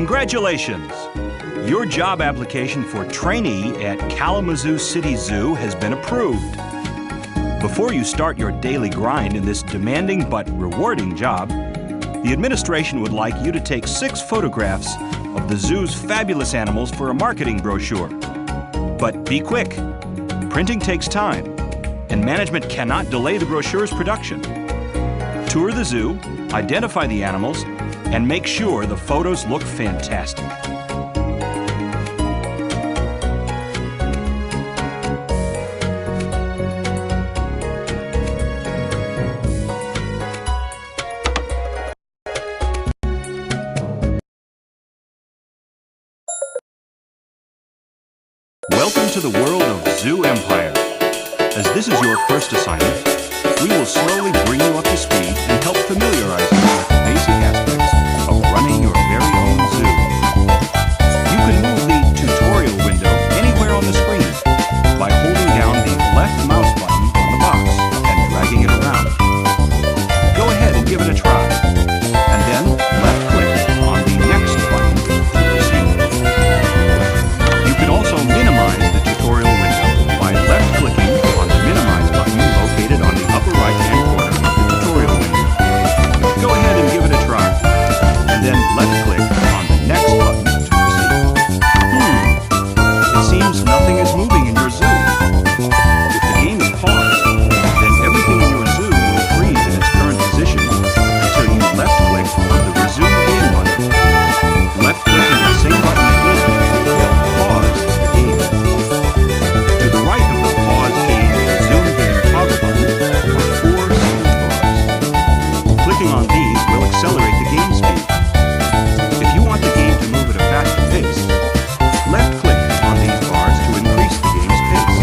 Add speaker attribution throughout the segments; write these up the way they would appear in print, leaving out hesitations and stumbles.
Speaker 1: Congratulations! Your job application for trainee at Kalamazoo City Zoo has been approved. Before you start your daily grind in this demanding but rewarding job, the administration would like you to take 6 photographs of the zoo's fabulous animals for a marketing brochure. But be quick. Printing takes time, and management cannot delay the brochure's production. Tour the zoo, identify the animals, and make sure the photos look fantastic. Welcome to the world of Zoo Empire. As this is your first assignment, we will slowly bring you up to speed and help familiarize you with the basic aspects of running your very own zoo. You can move the tutorial window anywhere on the screen by holding down the left mouse button on the box and dragging it around. Go ahead and give it a try, and then left-click on the next button to proceed. You can also minimize the tutorial window by left-clicking on the minimize button located on the upper right-hand corner of the tutorial window. Go ahead and give it a try, and then left-click on the next button to proceed. It seems nothing is moving in your zoo. If the game is paused, then everything in your zoo will freeze in its current position until you left-click on the resume game button. Left-clicking the same button again will pause the game. To the right of the pause game resume game toggle button are 4 speed bars. Clicking on these will accelerate the game speed. If you want the game to move at a faster pace, left-click on these bars to increase the game's pace.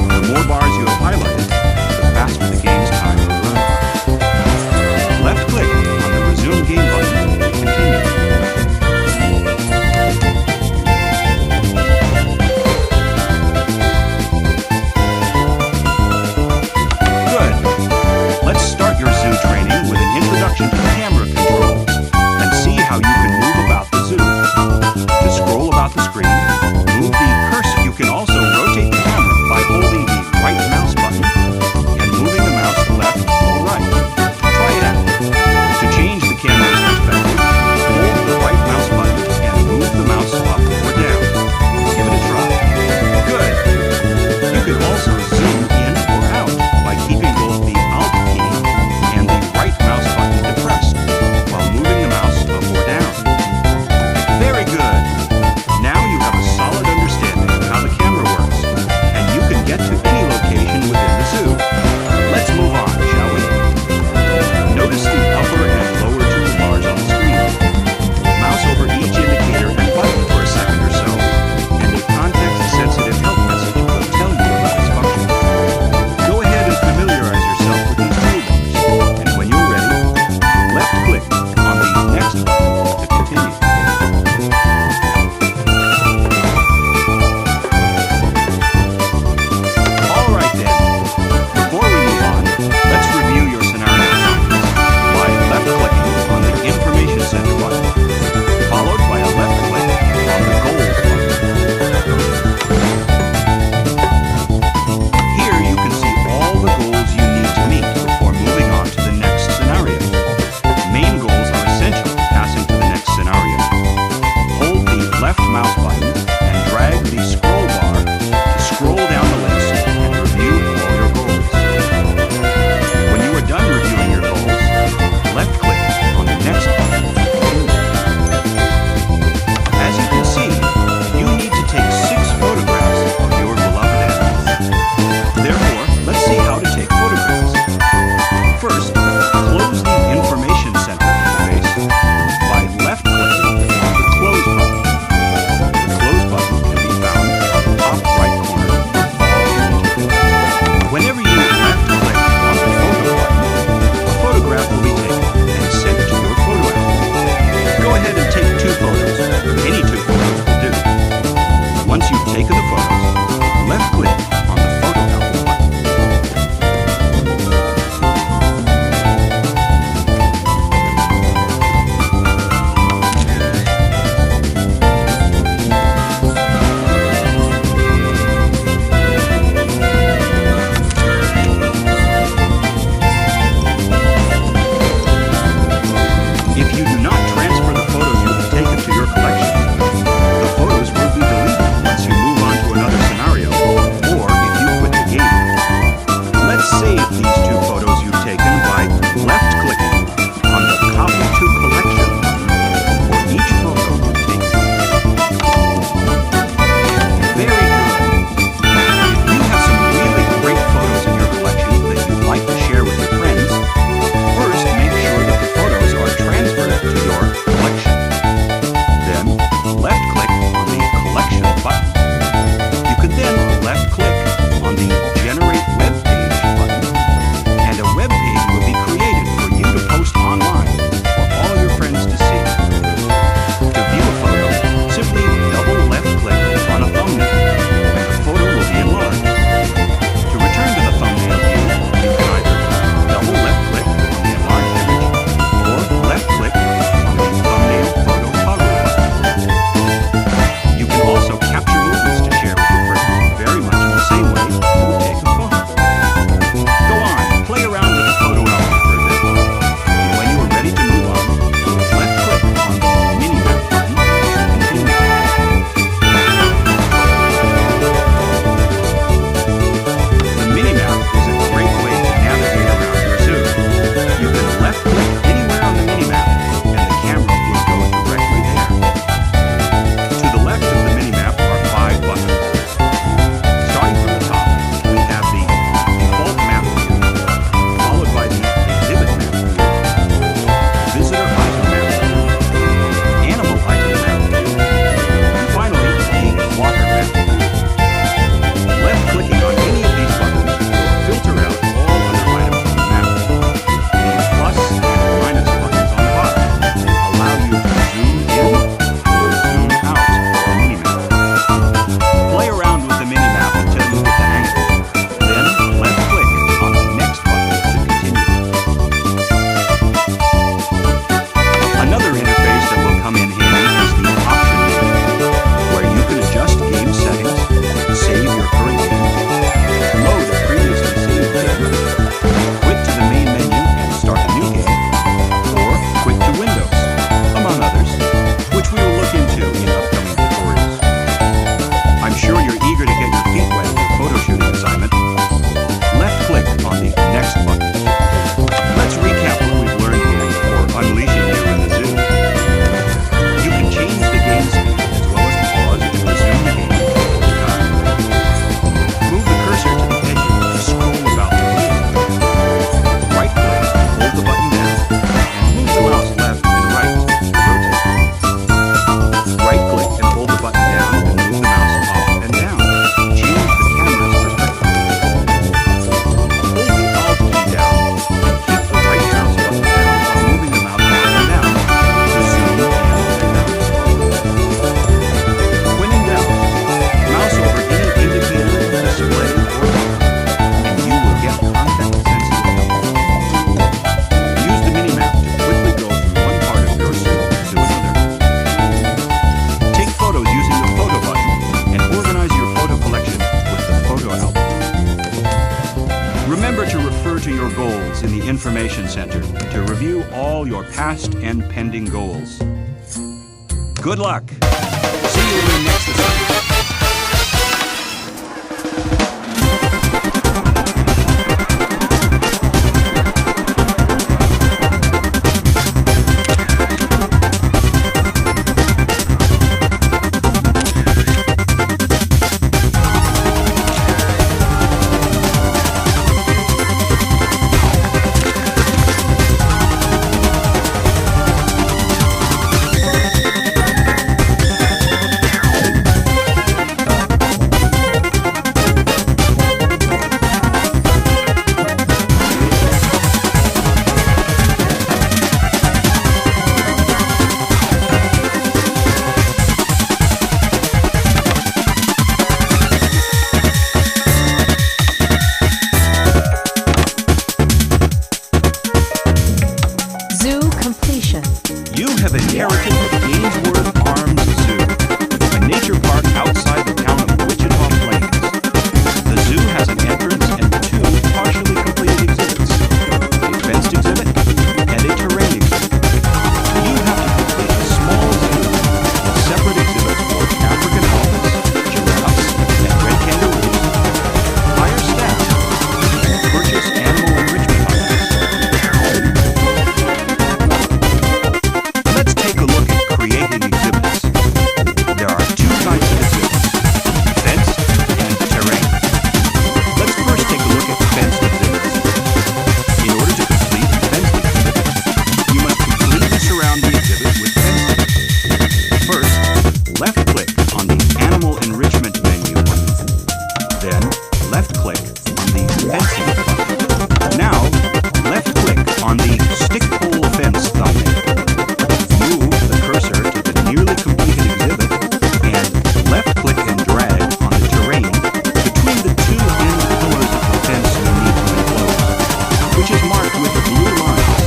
Speaker 1: The more bars you have highlighted, the faster the game's time will run. Left-click on the resume game button to continue. Good. Let's start your zoo training with an introduction to the camera controls and see how you can move about the zoo. To scroll about the screen, move the cursor. You can also rotate the camera by holding the right mouse button and moving the mouse left or right. Try it out. To change the camera's perspective, hold the right mouse button and move the mouse up or down. Give it a try. Good. You can also zoom in or out by keeping both the Alt key and the right mouse button depressed while moving the mouse up or down. Very good. Now you have a solid understanding of how the camera works, and you can get to any location within the zoo. Let's move on, shall we? Notice the upper and lower 2 bars on the screen. Mouse over each indicator and button for a second or so, and a context-sensitive help message will tell you about its function. Go ahead and familiarize yourself with these toolbars, and when you're ready, left-click on the next button to continue. All right then, before we move on, let's review your scenario assignments by left-clicking on the Information Center button, followed by a left-click on the Goals button. Here you can see all the goals you need to meet before moving on to the next scenario. Main goals are essential to passing to the next scenario. Hold the left mouse button and drag the scroll bar to scroll down the list and review all your goals. When you are done reviewing your goals, left-click on the next button to continue. As you can see, you need to take 6 photographs of your beloved animals. Therefore, let's see how to take photographs. First, close the Information Center interface by left-clicking on the Close button. The Close button can be found at the top Information Center to review all your past and pending goals. Good luck! See you in the next assignment. You have inherited the Gainsworth Arms Zoo, a nature park outside the town of Wichita Plains. The zoo has an entrance and two partially completed exhibits, a fenced exhibit and a terrain exhibit. You have to complete a small zoo with separate exhibits for African elephants, giraffes, and red kangaroos, hire staff, and purchase animal enrichment items. Let's take a look at creating exhibits. There are two types of exhibits, fenced and terrain. Let's first take a look at fenced exhibits. In order to complete a fenced exhibit, you must completely surround the exhibit with fencing. First, left-click on the Animal Enrichment menu button. Then, left-click on the Fencing button. Now, left-click on the Stick Pole Fence thumbnail. Move the cursor to the nearly completed exhibit and left-click and drag on the terrain between the two end pillars of the fence you need to enclose, which is marked with blue lines.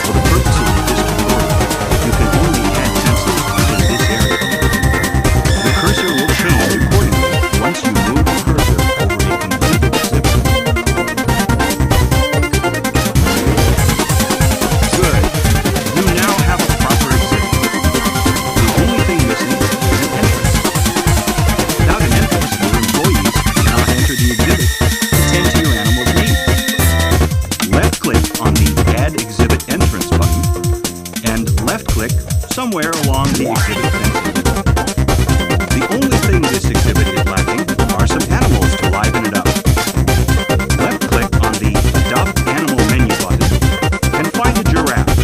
Speaker 1: For the purposes of this tutorial, you can only add fences within this area. The cursor will change accordingly once you move the cursor over a completed exhibit. Good. You now have a proper exhibit. The only thing missing is an entrance. Without an entrance, your employees cannot enter the exhibit to tend to your animal's needs. Left-click on the Add Exhibit Entrance button and left-click somewhere along the exhibit fencing. The only thing this exhibit is lacking are some animals to liven it up. Left-click on the Adopt Animal menu button and find a giraffe,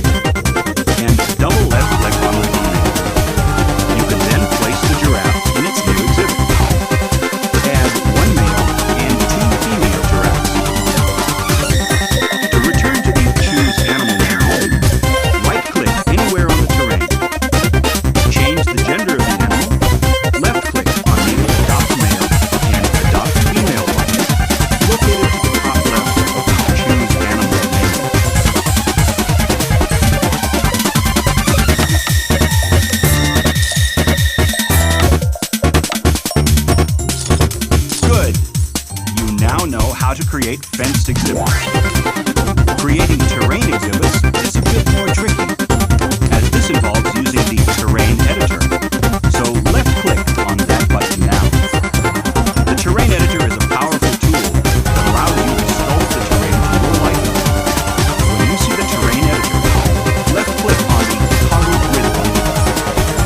Speaker 1: and double left-click on the thumbnail. You can then place the giraffe in its new exhibit. Add one male and two female giraffes. To return to the Choose Animal menu, right-click anywhere on the terrain. Change the gender of the animal. Left-click on the Adopt Male and Adopt Female buttons, located to the top left of the Choose Animal menu. Good. You now know how to create fenced exhibits. Creating terrain exhibits is a bit more tricky, as this involves using the terrain editor. So left-click on that button now. The terrain editor is a powerful tool that allows you to sculpt the terrain to your liking. When you see the terrain editor, left-click on the Toggle Grid button.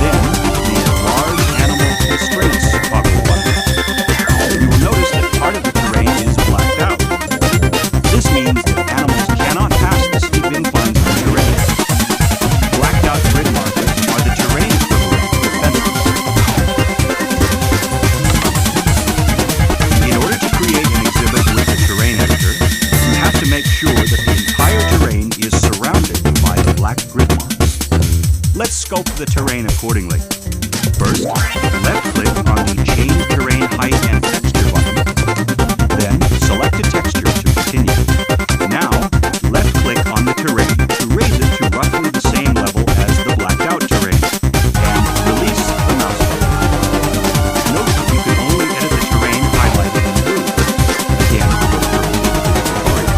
Speaker 1: Then the Large Animal Constraints toggle button. You will notice that part of the terrain is blacked out. This means that animals cannot pass the steep inclines of the terrain. Blacked out grid markers are the terrain equivalent of the fences. In order to create an exhibit with the terrain editor, you have to make sure that the entire terrain is surrounded by the black grid marks. Let's sculpt the terrain accordingly. First, left-click on the Change Terrain Height and Texture button. Then, select a texture to continue. Now, left-click on the terrain to raise it to roughly the same level as the blacked-out terrain, and release the mouse button. Note that you can only edit the terrain highlighted in blue. Again, for the purposes of this tutorial.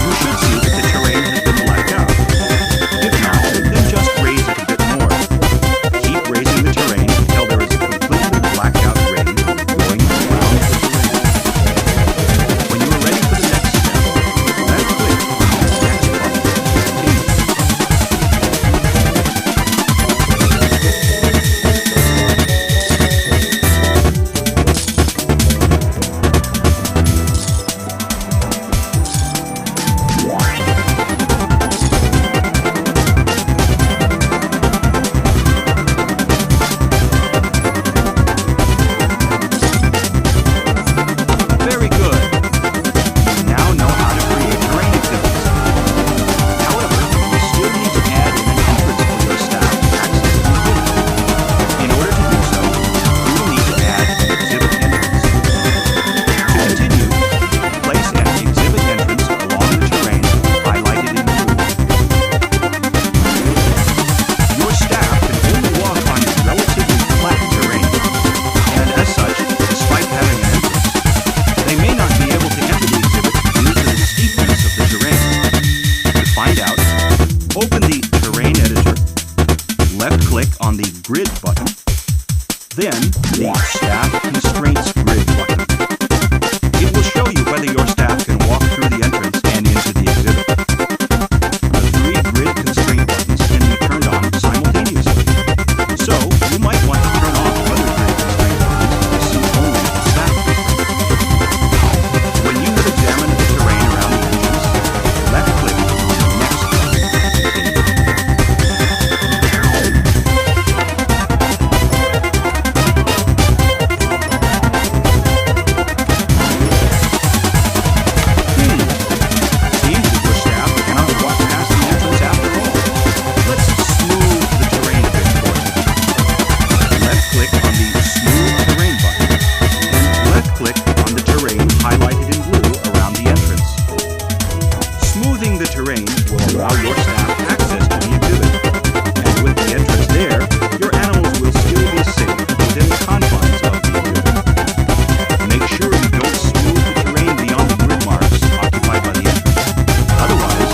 Speaker 1: You should the Staff Constraints Grid button. It will show you whether your staff can walk through the entrance and into the exhibit. The three grid constraint buttons can be turned on simultaneously. So, you might want to turn off other grid constraint buttons to see only the staff constraint. When you have examined the terrain around the entrance, left-click on the Next button to continue. Seems that your staff cannot walk past the entrance after all. Let's smooth the terrain a bit for you. Left-click on the Smooth Terrain button, and left-click on the terrain highlighted in blue around the entrance. Smoothing the terrain will allow your staff access to the exhibit, and with the entrance there, your animals will still be safe within the confines of the exhibit. Make sure you don't smooth the terrain beyond the grid marks occupied by the entrance. Otherwise,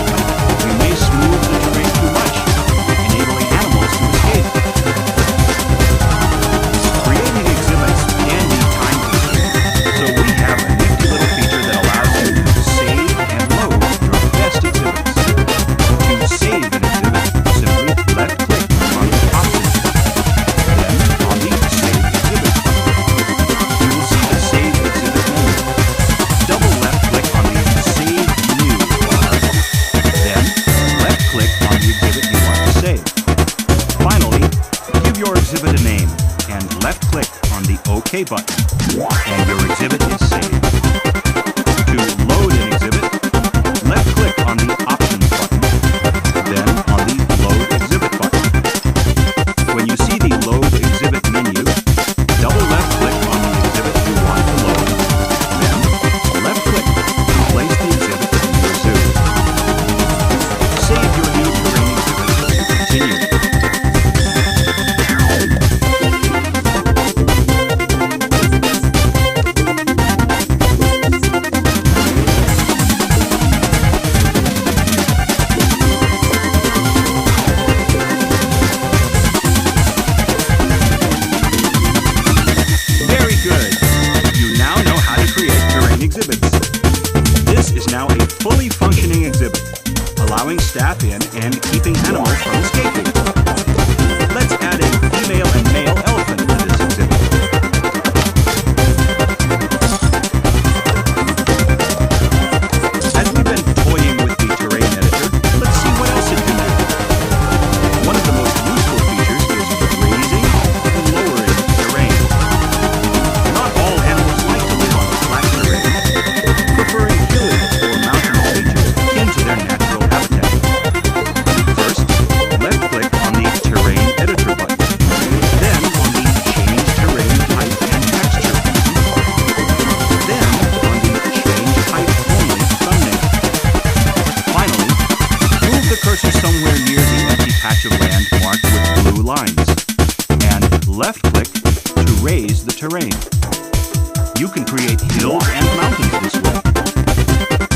Speaker 1: you may smooth the terrain too much, enabling animals to escape. Creating exhibits can be time-consuming, so we have a nifty little feature that allows you to save and load your best exhibits. To save an exhibit, simply left-click on the Options button, then on the Save Exhibit button. You will see the Save Exhibit menu. Double left-click on the Save New bar, then left-click on the exhibit you want to save. Finally, give your exhibit a name, and left-click on the OK button, and your exhibit is saved. To load an exhibit, left-click on the Options button, then on the Load Exhibit button. When you see the Load Exhibit menu, double left-click on the exhibit you want to load, then left-click to place the exhibit in your zoo. Save your new terrain exhibit to continue. Very good. You now know how to create terrain exhibits. This is now a fully functioning exhibit, allowing staff in and keeping animals from escaping. Let's add a female and male elephant to this exhibit. As we've been toying with the terrain editor, let's see what else it can do. One of the most useful features is raising and lowering terrain. Not all animals like to live on flat terrain, preferring hilly or mountainous features akin to their natural habitat. First, left-click on the Terrain Editor button, then on the Change Terrain Type and Texture button, then on the Change Type Only thumbnail. Finally, move the cursor somewhere near the empty patch of land marked with blue lines, and left-click to raise the terrain. You can create hills and mountains this way.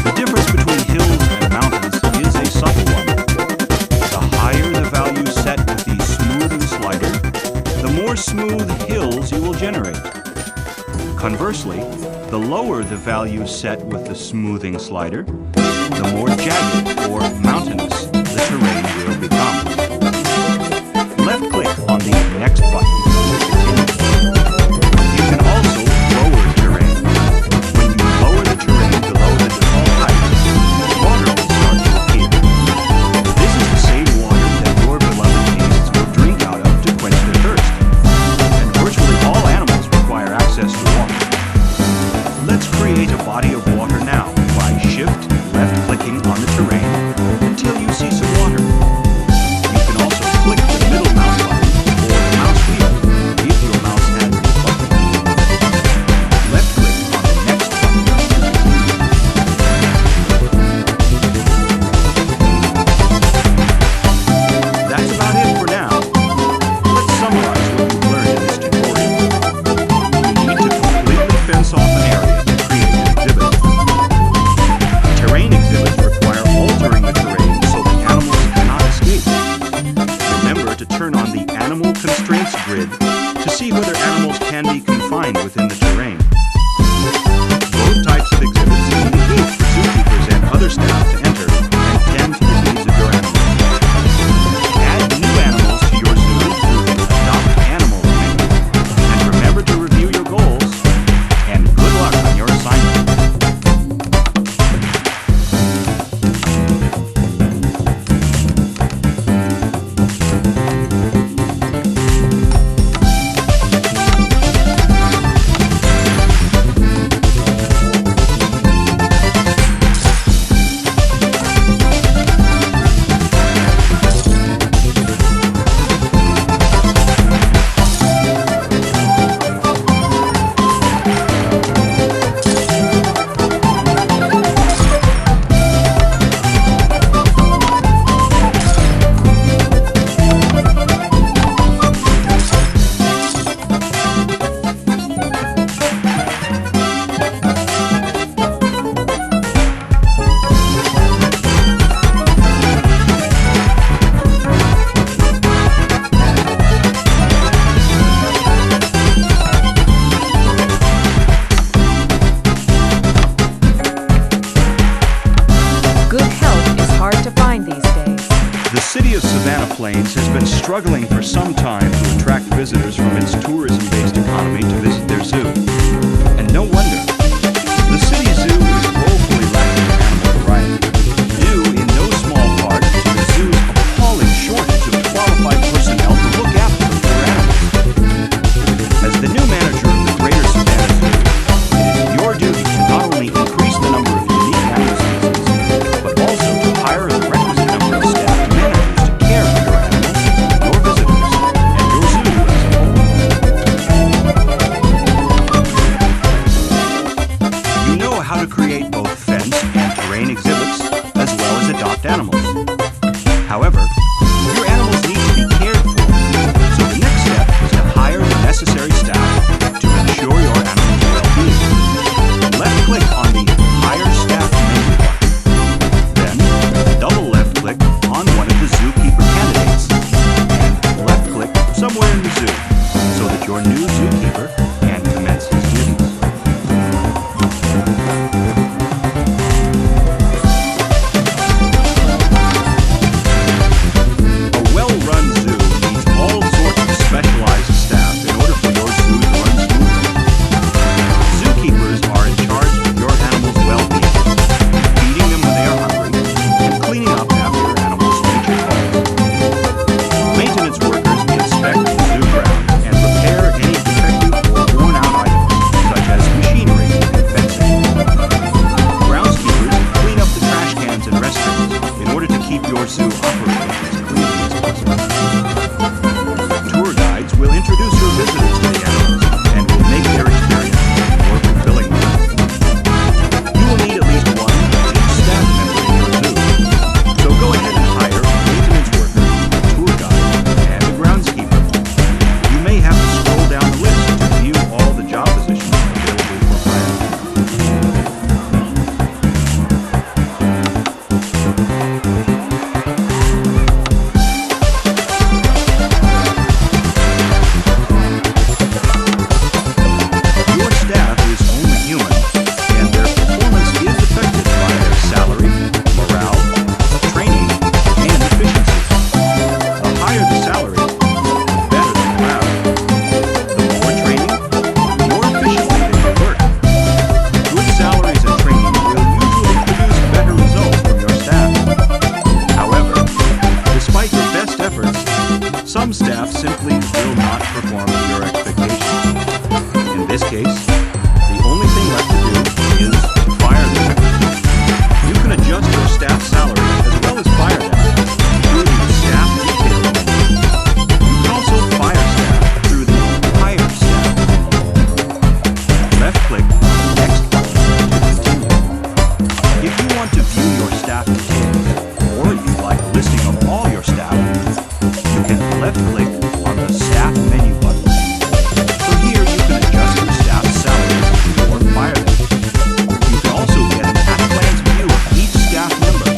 Speaker 1: The difference between hills and mountains is a subtle one. The higher the value set with the smoothing slider, the more smooth hills you will generate. Conversely, the lower the value set with the smoothing slider, the more jagged or mountainous the terrain will become. Left-click on the Next button to continue. You can also lower terrain. When you lower the terrain below the default height, water will start to appear. This is the same water that your beloved beasts will drink out of to quench their thirst. And virtually all animals require access to water. Let's create a body of water now by Shift left-clicking on the terrain until you see some water. You Plains has been struggling for some time to attract visitors from its tourism-based economy to visit their zoo. And no wonder. The city zoo is woefully lacking in animal variety, due in no small part to the zoo's appalling shortage of qualified personnel to look after the poor animals. As the new manager of the Greater Savannah Zoo, it is your duty to not only increase the number of unique animal species, but also to hire the requisite number of staff managers to care for your animals, your visitors, and your zoo as a whole. You know how to create both fence and terrain exhibits, as well as adopt animals. However, your animals need to be cared for, so the next step is to hire the necessary staff to ensure your animal's well-being. Left-click on the Hire Staff menu button. Then, double left-click on one of the zookeeper candidates, and left-click somewhere in the zoo, so that your new zookeeper can commence his duties. A well-run zoo needs all sorts of specialized staff in order for your zoo to run smoothly. Zookeepers are in charge of your animals' well-being, feeding them when they are hungry, and cleaning up after your animals' nature calls. Maintenance workers inspect the zoo grounds and repair any defective or worn-out items, such as machinery and fencing. Groundskeepers clean up the trash cans and restrooms in order to keep your zoo operating as cleanly as possible. Tour guides will introduce your visitors to the animals and will make their experience more fulfilling. You will need at least one of each staff member in your zoo, so go ahead and hire a maintenance worker, a tour guide, and a groundskeeper. You may have to scroll down the list to view all the job positions available for hire. Your staff is only human, and their performance is affected by their salary, morale, training, and efficiency. The higher the salary, the better the morale. The more training, the more efficiently they will work. Good salaries and training will usually produce better results from your staff. However, despite your best efforts, some staff simply will not perform to your expectations. In this case, the only thing left to do is to fire them. You can adjust your staff salary as well as fire them through the staff detail menu. You can also fire staff through the hire staff menu. Left-click on the next button to continue. If you want to view your staff details, or you'd like a listing of all your staff, you can left-click on the staff menu button. From here, you can adjust your staff's salaries or fire them. You can also get an at-a-glance view of each staff member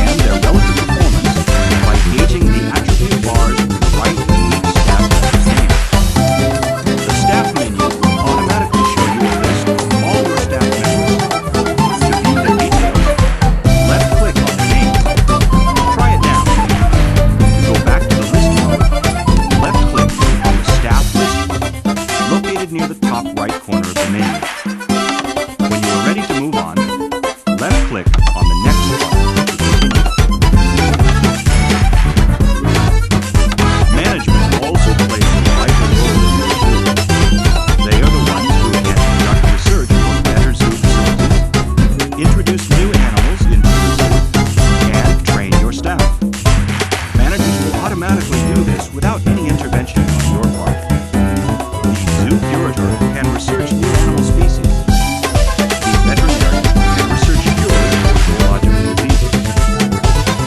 Speaker 1: and their relative performance by gauging the attribute bars to the right of each staff member's name. The staff menu will automatically show you a list of all your staff members. To view their details, left-click on their names. Try it now. To go back to the list mode, left-click on the staff list button, located near the top right corner of the menu. When you are ready to move on, left-click on the next button to continue. Management also plays a vital role in your zoo. They are the ones who can conduct research for better zoo facilities, introduce new animals into your zoo, and train your staff. Managers will automatically do this without any intervention on your part. The zoo curator can research new animal species. The veterinarian can research cures for zoological diseases.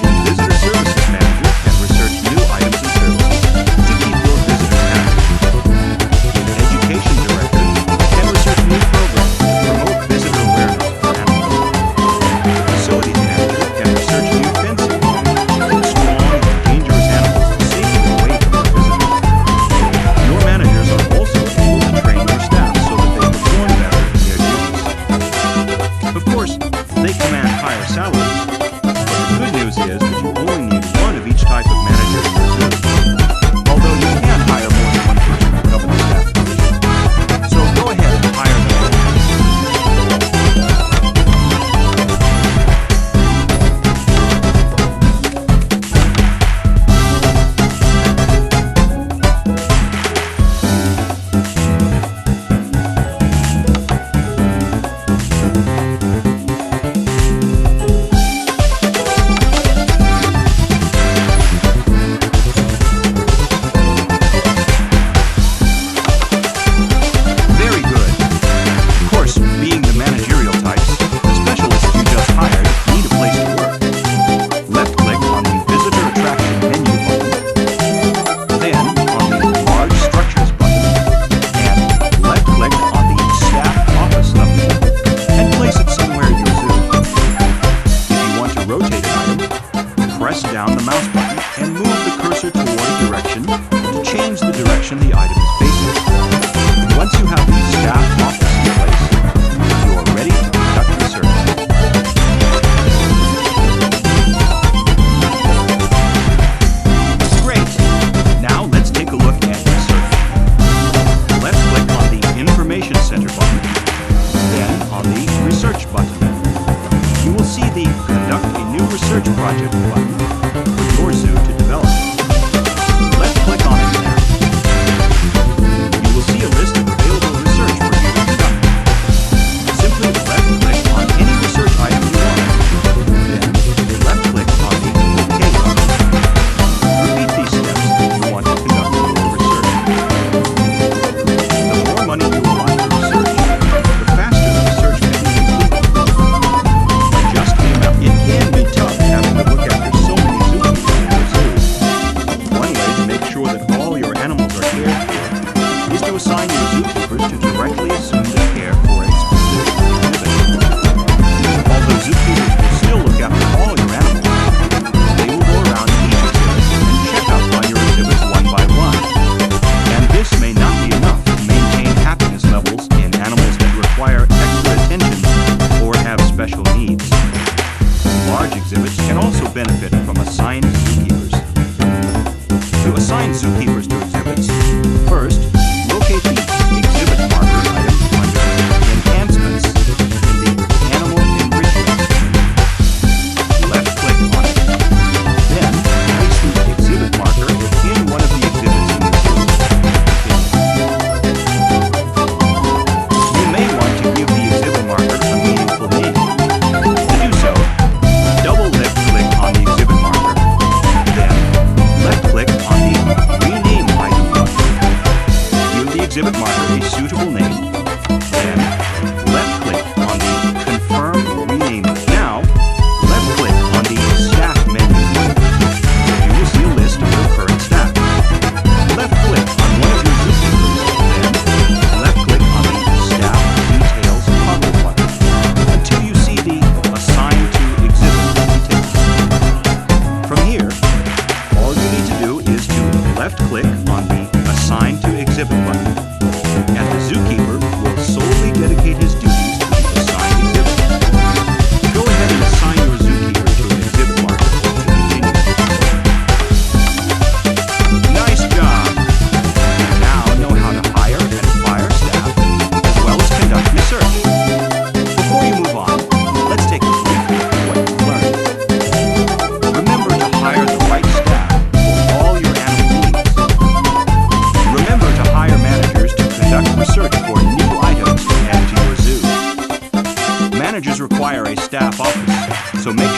Speaker 1: The visitor services manager can research new items and services to keep your visitors happy. The education director can research new programs to promote visitor awareness for animals. The facilities manager can research new fencing to keep strong and dangerous animals safely away from their visitors. Your managers are also able to train your staff so that they perform better project button for your zoo to develop. Let's click on it now. You will see a list of available research for you to conduct. Simply left-click on any research item you want. Then left-click on the OK button. Repeat these steps if you want to conduct your research. The more money you allot for research, the faster the research can be completed. By just it can be tough having to look after so many zookeepers in your zoo. One way to make sure that all your animals are cared for is to assign your zookeepers to directly assume the care for a specific exhibit. Although zookeepers will still look after all your animals, they will go around each exhibit and check up on your exhibits one by one. And this may not be enough to maintain happiness levels in animals that require extra attention or have special needs. Large exhibits can also benefit from assigned zookeepers. To assign zookeepers to exhibits, first, locate the exhibit marker item under Enhancements in the Animal Enrichment screen. Left-click on it. Then, place the exhibit marker in one of the exhibits in the zoo. You may want to give the exhibit marker a meaningful name. To do so, double left-click on the exhibit marker. Then, left-click on the Rename item button. Give the exhibit marker a suitable name. Then, left-click on the Confirm Rename. Now, left-click on the Staff menu. You will see a list of your current staff. Left-click on one of your zookeepers. Then, left-click on the Staff Details toggle button until you see the Assign to Exhibit details. From here, all you need to do is to left-click on the Assign to Exhibit button, and the zookeeper will solely dedicate his duties to the assigned exhibit. Go ahead and assign your zookeeper to an exhibit marker to continue. Nice job! You now know how to hire and fire staff, as well as conduct research. Before you move on, let's take a brief look at what you've learned. Remember to hire the right staff for all your animal needs. Remember to hire managers to conduct research for new items to add to your zoo. Managers require a staff office, so make